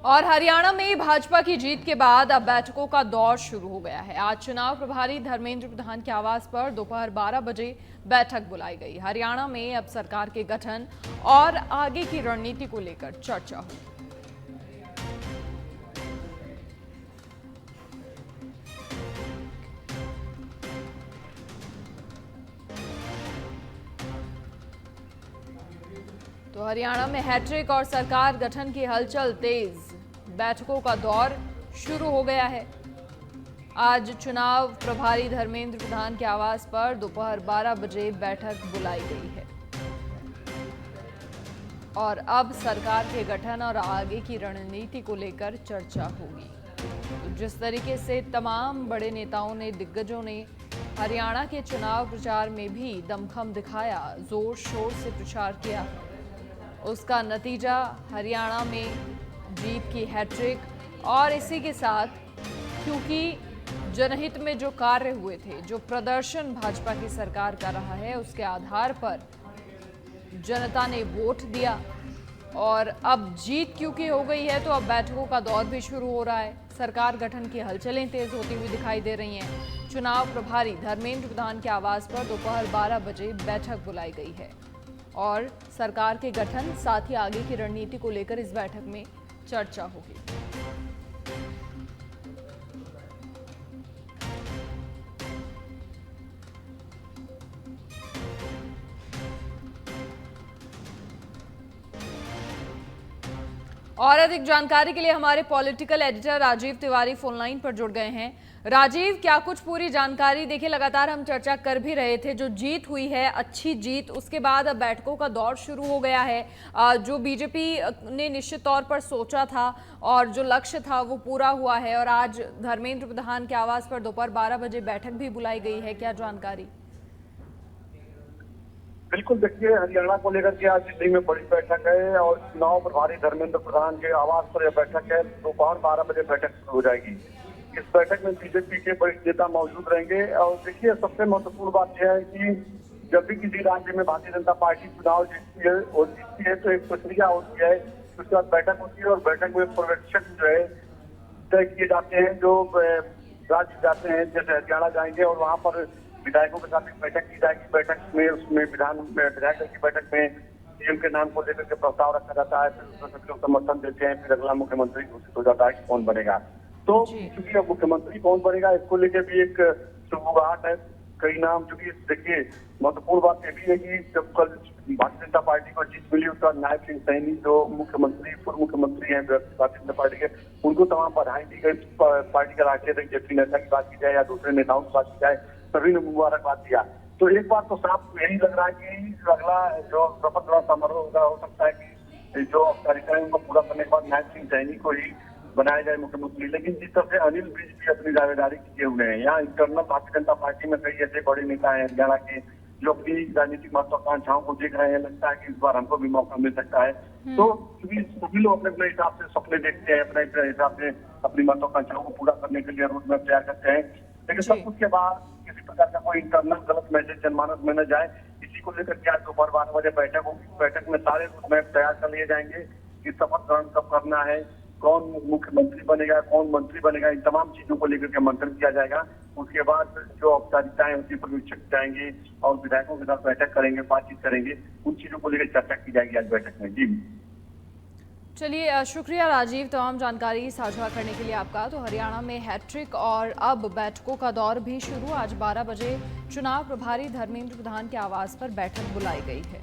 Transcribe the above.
और हरियाणा में भाजपा की जीत के बाद अब बैठकों का दौर शुरू हो गया है। आज चुनाव प्रभारी धर्मेंद्र प्रधान के आवास पर दोपहर 12 बजे बैठक बुलाई गई। हरियाणा में अब सरकार के गठन और आगे की रणनीति को लेकर चर्चा हुई। तो हरियाणा में हैट्रिक और सरकार गठन की हलचल तेज, बैठकों का दौर शुरू हो गया है। आज चुनाव प्रभारी धर्मेंद्र प्रधान के आवास पर दोपहर 12 बजे बैठक बुलाई गई है और अब सरकार के गठन और आगे की रणनीति को लेकर चर्चा होगी। तो जिस तरीके से तमाम बड़े नेताओं ने, दिग्गजों ने हरियाणा के चुनाव प्रचार में भी दमखम दिखाया, जोर शोर से प्रचार किया, उसका नतीजा हरियाणा में जीत की हैट्रिक। और इसी के साथ क्योंकि जनहित में जो कार्य हुए थे, जो प्रदर्शन भाजपा की सरकार कर रहा है, उसके आधार पर जनता ने वोट दिया और अब जीत क्योंकि हो गई है तो अब बैठकों का दौर भी शुरू हो रहा है। सरकार गठन की हलचलें तेज होती हुई दिखाई दे रही हैं। चुनाव प्रभारी धर्मेंद्र प्रधान के आवास पर दोपहर 12 बजे बैठक बुलाई गई है और सरकार के गठन साथ ही आगे की रणनीति को लेकर इस बैठक में चर्चा होगी। और अधिक जानकारी के लिए हमारे political editor Rajiv Tiwari phone line पर जुड़ गए हैं। राजीव, क्या कुछ पूरी जानकारी? देखिए, लगातार हम चर्चा कर भी रहे थे, जो जीत हुई है, अच्छी जीत, उसके बाद अब बैठकों का दौर शुरू हो गया है। जो बीजेपी ने निश्चित तौर पर सोचा था और जो लक्ष्य था वो पूरा हुआ है और आज धर्मेंद्र प्रधान के आवास पर दोपहर 12 बजे बैठक भी बुलाई गई है। क्या जानकारी? बिल्कुल, देखिए, हरियाणा को लेकर के आज दिल्ली में बड़ी बैठक है और चुनाव प्रभारी धर्मेंद्र प्रधान के आवास पर यह बैठक है। दोपहर 12 बजे बैठक शुरू हो जाएगी। इस बैठक में बीजेपी के वरिष्ठ नेता मौजूद रहेंगे और देखिए, सबसे महत्वपूर्ण बात यह है कि जब भी किसी राज्य में भारतीय जनता पार्टी चुनाव जीतती है और जीतती है तो एक प्रक्रिया होती है, उसके बाद बैठक होती है और बैठक में पर्यवेक्षक जो है तय किए जाते हैं, जो राज्य जाते हैं, जैसे हरियाणा जाएंगे और वहाँ पर विधायकों के साथ एक बैठक की जाएगी। बैठक में उसमें विधायक की बैठक में सीएम के नाम को लेकर के प्रस्ताव रखा जाता है, फिर उसमें सभी लोग समर्थन देते हैं, फिर अगला मुख्यमंत्री घोषित हो जाता है कि कौन बनेगा। तो चूंकि अब मुख्यमंत्री कौन बनेगा इसको लेकर भी एक शुरुआत है, कई नाम। चूंकि देखिए, महत्वपूर्ण बात यह भी है कि जब कल भारतीय जनता पार्टी को जीत मिली, उसका नायब सिंह सैनी जो मुख्यमंत्री, पूर्व मुख्यमंत्री हैं भारतीय जनता पार्टी के, उनको तमाम बधाई दी गई। पार्टी का राष्ट्रीय अध्यक्ष जेपी नड्डा की बात की जाए या दूसरे नेताओं की बात की जाए, सभी ने मुबारकबाद दिया। तो एक बात तो साफ यही लग रहा है कि अगला जो शपथ ग्रहण समारोह होगा, हो सकता है कि जो औपचारिकताएं उनको पूरा करने के बाद नायब सिंह सैनी को ही बनाया जाए मुख्यमंत्री। लेकिन जिस तरह से अनिल विज भी अपनी दावेदारी किए हुए हैं, यहाँ इंटरनल भारतीय जनता पार्टी में कई ऐसे बड़े नेता हैं हरियाणा के जो अपनी राजनीतिक महत्वाकांक्षाओं को देख रहे हैं। लगता है कि इस बार हमको भी मौका मिल सकता है। तो क्योंकि सभी लोग अपने अपने हिसाब से सपने देखते हैं, अपने हिसाब से अपनी महत्वाकांक्षाओं को पूरा करने के लिए रोड मैप तैयार करते हैं। लेकिन सब कुछ के बाद किसी प्रकार का कोई इंटरनल गलत मैसेज जनमानस में न जाए, इसी को लेकर के आज दोपहर 12 बजे बैठक होगी। बैठक में सारे रोड मैप तैयार कर लिए जाएंगे कि शपथ ग्रहण कब करना है, कौन मुख्यमंत्री बनेगा, कौन मंत्री बनेगा, इन तमाम चीजों को लेकर के मंथन किया जाएगा। उसके बाद जो औपचारिकताएं होती है, पर्यवेक्षक जाएंगे और विधायकों के साथ बैठक करेंगे, बातचीत करेंगे, उन चीजों को लेकर चर्चा की जाएगी आज बैठक में। जी चलिए, शुक्रिया राजीव तमाम जानकारी साझा करने के लिए आपका। तो हरियाणा में हैट्रिक और अब बैठकों का दौर भी शुरू। आज 12 बजे चुनाव प्रभारी धर्मेंद्र प्रधान के आवास पर बैठक बुलाई गई है।